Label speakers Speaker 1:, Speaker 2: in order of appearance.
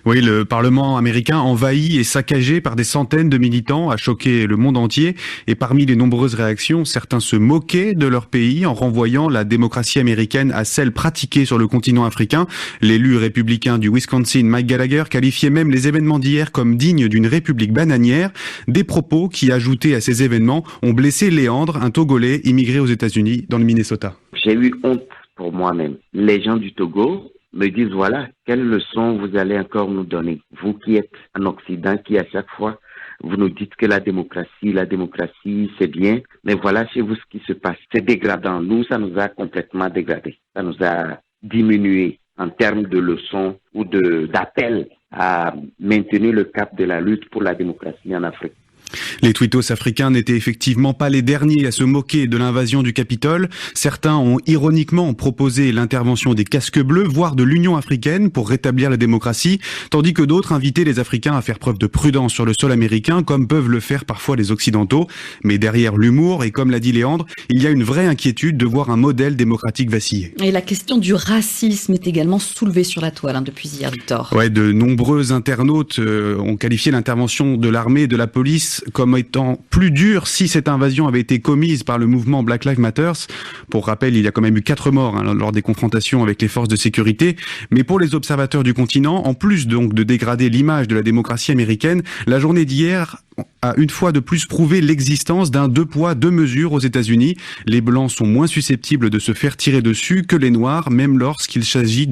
Speaker 1: Oui, le Parlement américain envahi et saccagé par des centaines de militants a choqué le monde entier. Et parmi les nombreuses réactions, certains se moquaient de leur pays en renvoyant la démocratie américaine à celle pratiquée sur le continent africain. L'élu républicain du Wisconsin, Mike Gallagher, qualifiait même les événements d'hier comme dignes d'une république bananière. Des propos qui, ajoutés à ces événements, ont blessé Léandre, un Togolais immigré aux États-Unis dans le Minnesota.
Speaker 2: J'ai eu honte pour moi-même. Les gens du Togo me disent, voilà, quelle leçon vous allez encore nous donner. Vous qui êtes en Occident, qui à chaque fois, vous nous dites que la démocratie, c'est bien. Mais voilà chez vous ce qui se passe. C'est dégradant. Nous, ça nous a complètement dégradé. Ça nous a diminué en termes de leçons ou d'appel à maintenir le cap de la lutte pour la démocratie en Afrique.
Speaker 1: Les tweetos africains n'étaient effectivement pas les derniers à se moquer de l'invasion du Capitole. Certains ont ironiquement proposé l'intervention des casques bleus, voire de l'Union africaine pour rétablir la démocratie, tandis que d'autres invitaient les Africains à faire preuve de prudence sur le sol américain, comme peuvent le faire parfois les Occidentaux. Mais derrière l'humour, et comme l'a dit Léandre, il y a une vraie inquiétude de voir un modèle démocratique vaciller.
Speaker 3: Et la question du racisme est également soulevée sur la toile depuis hier, Victor.
Speaker 1: Ouais, de nombreux internautes ont qualifié l'intervention de l'armée et de la police comme étant plus dur si cette invasion avait été commise par le mouvement Black Lives Matter. Pour rappel, il y a quand même eu 4 morts lors des confrontations avec les forces de sécurité. Mais pour les observateurs du continent, en plus donc de dégrader l'image de la démocratie américaine, la journée d'hier a une fois de plus prouvé l'existence d'un 2 poids 2 mesures aux États-Unis. Les Blancs sont moins susceptibles de se faire tirer dessus que les Noirs, même lorsqu'il s'agit